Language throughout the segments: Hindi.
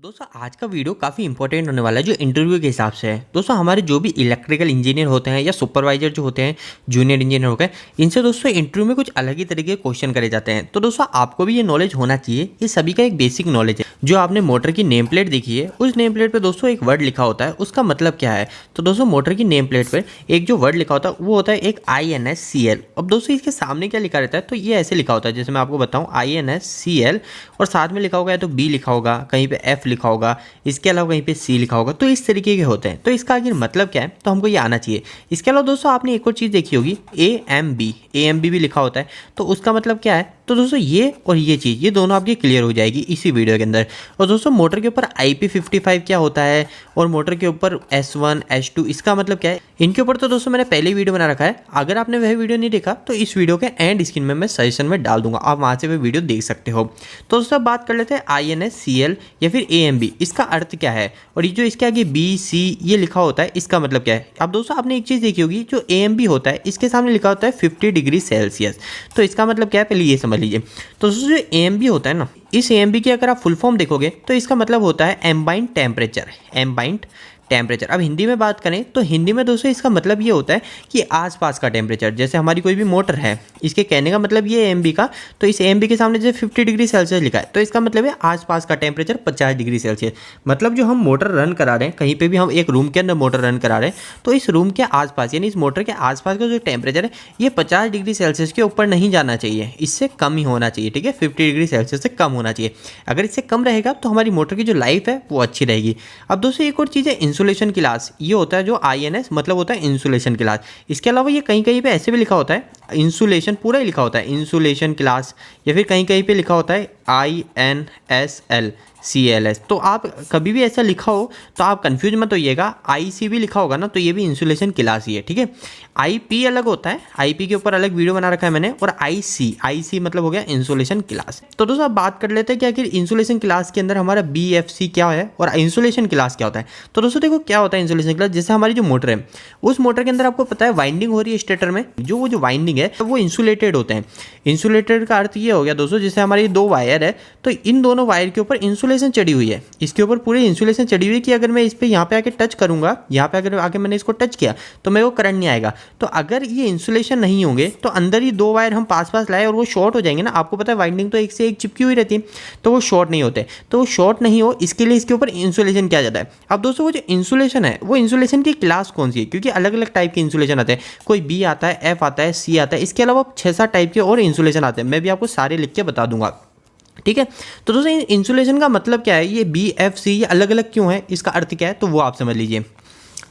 दोस्तों आज का वीडियो काफ़ी इंपॉर्टेंट होने वाला है जो इंटरव्यू के हिसाब से है। दोस्तों हमारे जो भी इलेक्ट्रिकल इंजीनियर होते हैं या सुपरवाइजर जो होते हैं, जूनियर इंजीनियर होते हैं, इनसे दोस्तों इंटरव्यू में कुछ अलग ही तरीके के क्वेश्चन करे जाते हैं। तो दोस्तों आपको भी ये नॉलेज होना चाहिए। ये सभी का एक बेसिक नॉलेज है। जो आपने मोटर की नेम प्लेट देखी है, उस नेम प्लेट पर दोस्तों एक वर्ड लिखा होता है, उसका मतलब क्या है। तो दोस्तों मोटर की नेम प्लेट पर एक जो वर्ड लिखा होता है वो होता है एक INSCL। अब दोस्तों इसके सामने क्या लिखा रहता है, तो ये ऐसे लिखा होता है, जैसे मैं आपको बताऊँ INSCL और साथ में लिखा होगा या तो B लिखा होगा, कहीं पे F लिखा होगा, इसके अलावा कहीं पे C लिखा होगा। तो इस तरीके के होते हैं। तो इसका आखिर मतलब क्या है, तो हमको ये आना चाहिए। इसके अलावा दोस्तों आपने एक और चीज़ देखी होगी, AMB भी लिखा होता है। तो उसका मतलब क्या है, तो दोस्तों ये और ये चीज़, ये दोनों आपकी क्लियर हो जाएगी इसी वीडियो के अंदर। और दोस्तों मोटर के ऊपर IP55 क्या होता है और मोटर के ऊपर S1 S2 इसका मतलब क्या है, इनके ऊपर तो दोस्तों मैंने पहले ही वीडियो बना रखा है। अगर आपने वह वीडियो नहीं देखा तो इस वीडियो के एंड स्क्रीन में मैं सजेशन में डाल दूंगा, आप वहाँ से वह वीडियो देख सकते हो। तो दोस्तों बात कर लेते हैं INSCL या फिर AMB, इसका अर्थ क्या है और ये जो इसके आगे BC ये लिखा होता है, इसका मतलब क्या है। अब दोस्तों आपने एक चीज़ देखी होगी, जो AMB होता है इसके सामने लिखा होता है 50 डिग्री सेल्सियस। तो इसका मतलब क्या है, पहले ये समझ लीजिए। तो दोस्तों जो AMB होता है ना, इस AMB की अगर आप फुल फॉर्म देखोगे तो इसका मतलब होता है एम्बाइंड टेम्परेचर। एम्बाइंड टेम्परेचर, अब हिंदी में बात करें तो हिंदी में दोस्तों इसका मतलब ये होता है कि आसपास का टेम्परेचर। जैसे हमारी कोई भी मोटर है, इसके कहने का मतलब ये AMB का, तो इस AMB के सामने जैसे 50 डिग्री सेल्सियस लिखा है तो इसका मतलब है आसपास का टेम्परेचर 50 डिग्री सेल्सियस। मतलब जो हम मोटर रन करा रहे हैं, कहीं पे भी हम एक रूम के अंदर मोटर रन करा रहे हैं, तो इस रूम के आसपास यानी इस मोटर के आसपास का जो टेम्परेचर है ये 50 डिग्री सेल्सियस के ऊपर नहीं जाना चाहिए, इससे कम ही होना चाहिए। ठीक है, 50 डिग्री सेल्सियस से कम होना चाहिए। अगर इससे कम रहेगा तो हमारी मोटर की जो लाइफ है वो अच्छी रहेगी। अब दोस्तों एक और चीज़ है इंसुलेशन क्लास, ये होता है जो INS मतलब होता है इंसुलेशन क्लास। इसके अलावा ये कहीं कहीं पे ऐसे भी लिखा होता है, इंसुलेशन पूरा ही लिखा होता है इंसुलेशन क्लास, या फिर कहीं कहीं पे लिखा होता है INSLCLS। तो आप कभी भी ऐसा लिखा हो तो आप कंफ्यूज मत होइएगा। IC भी लिखा होगा ना तो ये भी इंसुलेशन क्लास ही है। ठीक है, IP अलग होता है, IP के ऊपर अलग वीडियो बना रखा है मैंने, और IC मतलब हो गया इंसुलेशन क्लास। तो दोस्तों आप बात कर लेते हैं कि आखिर इंसुलेशन क्लास के अंदर हमारा BFC क्या है और इंसुलेशन क्लास क्या होता है। तो दोस्तों देखो क्या होता है इंसुलेशन क्लास, जैसे हमारी जो मोटर है उस मोटर के अंदर आपको पता है वाइंडिंग हो रही है स्टेटर में, जो वाइंडिंग है वो इंसुलेटेड होते हैं। इंसुलेटेड का अर्थ ये हो गया दोस्तों, जैसे हमारी दो वायर है तो इन दोनों वायर के ऊपर इंसुलेशन चढ़ी हुई है, इसके ऊपर पूरी इंसुलेशन चढ़ी हुई है कि अगर मैं इस पर यहाँ पे आके टच करूंगा, यहाँ पे अगर आके मैंने इसको टच किया तो मेरे को करंट नहीं आएगा। तो अगर ये इंसुलेशन नहीं होंगे तो अंदर ही दो वायर हम पास पास लाए और वो शॉर्ट हो जाएंगे ना। आपको पता है वाइंडिंग तो एक से एक चिपकी हुई रहती है, तो वो शॉर्ट नहीं होते। तो वो शॉर्ट नहीं हो इसके लिए इसके ऊपर इंसुलेशन किया जाता है। अब दोस्तों वो जो इंसुलेशन है वो इंसुलेशन की क्लास कौन सी है, क्योंकि अलग अलग टाइप के इंसुलेशन आते हैं, कोई B आता है, F आता है, C आता है, इसके अलावा 6-7 टाइप के और इंसुलेशन आते हैं। मैं भी आपको सारे लिख के बता दूंगा। ठीक है, तो दोस्तों इंसुलेशन का मतलब क्या है, ये B F C ये अलग अलग क्यों है, इसका अर्थ क्या है, तो वो आप समझ लीजिए।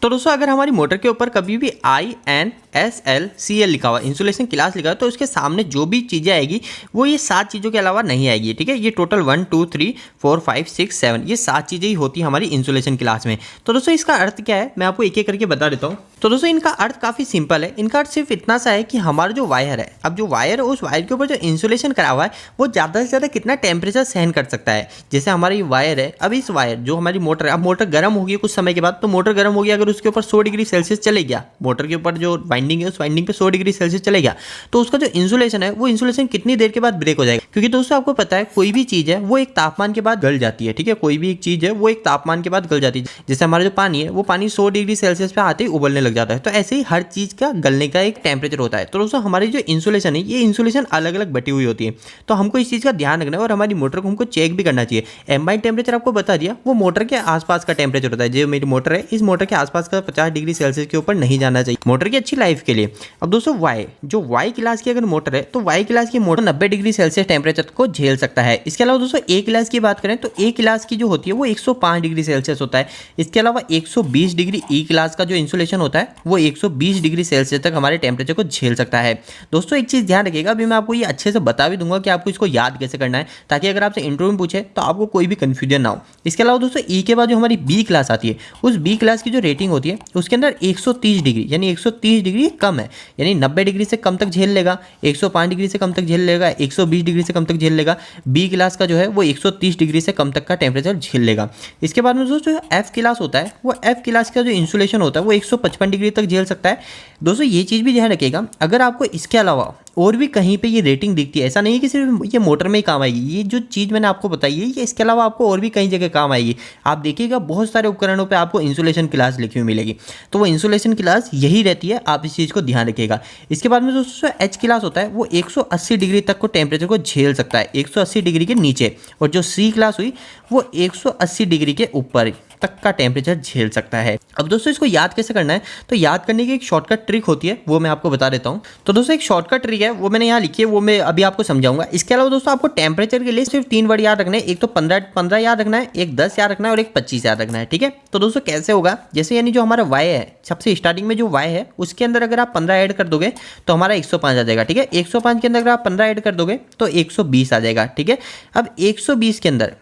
तो दोस्तों अगर हमारी मोटर के ऊपर कभी भी INSLCL लिखा हुआ, इंसुलेशन क्लास लिखा हुआ, तो उसके सामने जो भी चीज़ें आएगी वो ये 7 चीज़ों के अलावा नहीं आएगी। ठीक है, ये टोटल 1 2 3 4 5 6 7 ये 7 चीज़ें ही होती है हमारी इंसुलेशन क्लास में। तो दोस्तों इसका अर्थ क्या है मैं आपको एक एक करके बता देता हूँ। तो दोस्तों इनका अर्थ काफ़ी सिंपल है। इनका अर्थ सिर्फ इतना सा है कि हमारा जो वायर है, अब जो वायर है उस वायर के ऊपर जो इंसुलेशन करा हुआ है वो ज़्यादा से ज़्यादा कितना टेम्परेचर सहन कर सकता है। जैसे हमारी वायर है, अब इस वायर जो हमारी मोटर है, अब मोटर गर्म होगी कुछ समय के बाद, तो मोटर गर्म होगी, अगर उसके ऊपर 100 डिग्री सेल्सियस चले गया, मोटर के ऊपर जो वाइंडिंग है उस वाइंडिंग पे 100 डिग्री सेल्सियस चले गया, तो उसका जो इंसुलेशन है वो इंसुलेशन कितनी देर के बाद ब्रेक हो जाएगा। क्योंकि दोस्तों आपको पता है कोई भी चीज़ है वो एक तापमान के बाद गल जाती है। ठीक है, कोई भी एक चीज़ है वो एक तापमान के बाद गल जाती है। जैसे हमारा जो पानी है वो पानी 100 डिग्री सेल्सियस पे आते ही उबलने लग जाता है। तो ऐसे ही हर चीज़ का गलने का एक टेम्परेचर होता है। तो दोस्तों हमारी जो इंसुलेशन है ये इंसुलेशन अलग अलग बटी हुई होती है। तो हमको इस चीज़ का ध्यान रखना है और हमारी मोटर को हमको चेक भी करना चाहिए। एम्बाइंड टेम्परेचर आपको बता दिया, वो मोटर के आसपास का टेम्परेचर होता है। जो मेरी मोटर है इस मोटर के आसपास का 50 डिग्री सेल्सियस के ऊपर नहीं जाना चाहिए मोटर की अच्छी लाइफ के लिए। अब दोस्तों वाई क्लास की अगर मोटर है तो वाई क्लास की मोटर 90 डिग्री सेल्सियस टेम्परेचर को झेल सकता है। इसके अलावा दोस्तों ए क्लास की बात करें तो ए क्लास की जो होती है वो 105 डिग्री सेल्सियस होता है। इसके अलावा 120 डिग्री ई क्लास का जो इंसुलेशन होता है वो 120 डिग्री सेल्सियस तक हमारे टेम्परेचर को झेल सकता है। दोस्तों एक चीज़ ध्यान रखिएगा, अभी मैं आपको ये अच्छे से बता भी दूंगा कि आपको इसको याद कैसे करना है, ताकि अगर आपसे इंटरव्यू में पूछे तो आपको कोई भी कंफ्यूजन ना हो। इसके अलावा दोस्तों ई के बाद जो हमारी बी क्लास आती है, उस बी क्लास की जो रेटिंग होती है उसके अंदर 130 डिग्री यानी 130 डिग्री कम है, यानी 90 डिग्री से कम तक झेल लेगा, 105 डिग्री से कम तक झेल लेगा, 120 डिग्री से कम तक झेल लेगा। बी क्लास का जो है वो 130 डिग्री से कम तक का टेम्परेचर झेल लेगा। इसके बाद में दोस्तों एफ क्लास होता है, वो एफ क्लास का जो इंसुलेशन होता है वो 155 डिग्री तक झेल सकता है। दोस्तों ये चीज़ भी ध्यान रखिएगा, अगर आपको इसके अलावा और भी कहीं पे ये रेटिंग दिखती है, ऐसा नहीं है कि सिर्फ ये मोटर में ही काम आएगी। ये जो चीज़ मैंने आपको बताई है ये इसके अलावा आपको और भी कई जगह काम आएगी। आप देखिएगा बहुत सारे उपकरणों पे आपको इंसुलेशन क्लास लिखी हुई मिलेगी, तो वो इंसुलेशन क्लास यही रहती है, आप इस चीज़ को ध्यान रखिएगा। इसके बाद में दोस्तों एच क्लास होता है वो 180 डिग्री तक को टेम्परेचर को झेल सकता है, 180 डिग्री के नीचे। और जो सी क्लास हुई वो 180 डिग्री के ऊपर तक का टेम्परेचर झेल सकता है। अब दोस्तों इसको याद कैसे करना है, तो याद करने की एक शॉर्टकट ट्रिक होती है, वो मैं आपको बता देता हूँ। तो दोस्तों एक शॉर्टकट ट्रिक है, वो मैंने यहाँ लिखी है, वो मैं अभी आपको समझाऊंगा। इसके अलावा दोस्तों आपको टेम्परेचर के लिए सिर्फ 3 वर्ड याद रखना है, एक तो 15 याद रखना है, एक 10 याद रखना है और एक 25 याद रखना है, ठीक है। तो दोस्तों कैसे होगा, जैसे यानी जो हमारा वाई है, सबसे स्टार्टिंग में जो वाई है उसके अंदर अगर आप 15 ऐड कर दोगे तो हमारा 105 आ जाएगा, ठीक है। 105 के अंदर अगर आप 15 ऐड कर दोगे तो 120 आ जाएगा, ठीक है। अब 120 के अंदर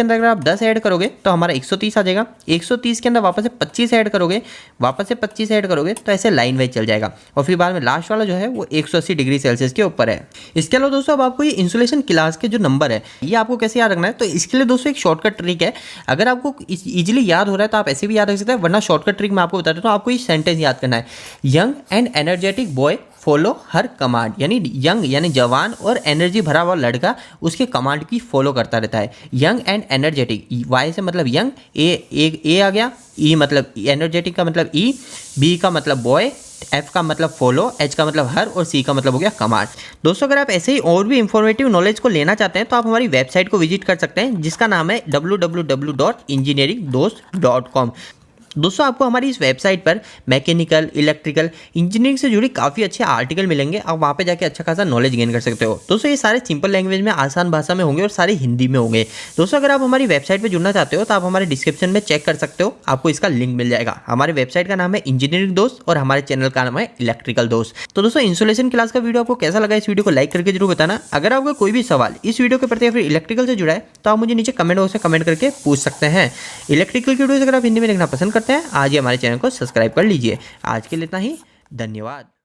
अगर आप 10 ऐड करोगे तो हमारा 130 आ जाएगा। 130 के अंदर वापस से 25 ऐड करोगे, वापस से 25 ऐड करोगे, तो ऐसे लाइन वाइज चल जाएगा। और फिर बाद में लास्ट वाला जो है वो 180 डिग्री सेल्सियस के ऊपर है। इसके अलावा दोस्तों अब आपको ये इंसुलेशन क्लास के जो नंबर है ये आपको कैसे याद रखना है, तो इसके लिए दोस्तों एक शॉर्टकट ट्रिक है। अगर आपको इजीली याद हो रहा है तो आप ऐसे भी याद रख सकते हैं, वरना शॉर्टकट ट्रिक मैं आपको बता देता हूँ। आपको ये सेंटेंस याद करना है, young and energetic boy follow her command, यानी यंग यानी जवान और एनर्जी भरा हुआ लड़का उसके कमांड की फॉलो करता रहता है। यंग एंड एनर्जेटिक, वाई से मतलब यंग, ए आ गया, ई मतलब एनर्जेटिक का मतलब ई, बी का मतलब बॉय, एफ का मतलब फॉलो, एच का मतलब हर और सी का मतलब हो गया कमांड। दोस्तों अगर आप ऐसे ही और भी इंफॉर्मेटिव नॉलेज को लेना चाहते हैं तो आप हमारी वेबसाइट को विजिट कर सकते हैं, जिसका नाम है www.engineeringdost.com। दोस्तों आपको हमारी इस वेबसाइट पर मैकेनिकल, इलेक्ट्रिकल, इंजीनियरिंग से जुड़ी काफ़ी अच्छे आर्टिकल मिलेंगे। आप वहाँ पे जाके अच्छा खासा नॉलेज गेन कर सकते हो। दोस्तों ये सारे सिंपल लैंग्वेज में, आसान भाषा में होंगे और सारे हिंदी में होंगे। दोस्तों अगर आप हमारी वेबसाइट पर जुड़ना चाहते हो तो आप हमारे डिस्क्रिप्शन में चेक कर सकते हो, आपको इसका लिंक मिल जाएगा। हमारे वेबसाइट का नाम है इंजीनियरिंग दोस्त और हमारे चैनल का नाम है इलेक्ट्रिकल दोस्त। तो दोस्तों इंसुलेशन क्लास का वीडियो आपको कैसा लगा, इस वीडियो को लाइक करके जरूर बताना। अगर आपका कोई भी सवाल इस वीडियो के प्रति या फिर इलेक्ट्रिकल से जुड़ा है तो आप मुझे नीचे कमेंट बॉक्स में कमेंट करके पूछ सकते हैं। इलेक्ट्रिकल की वीडियोस अगर आप हिंदी में देखना पसंद करते हैं आज ही हमारे चैनल को सब्सक्राइब कर लीजिए। आज के लिए इतना ही, धन्यवाद।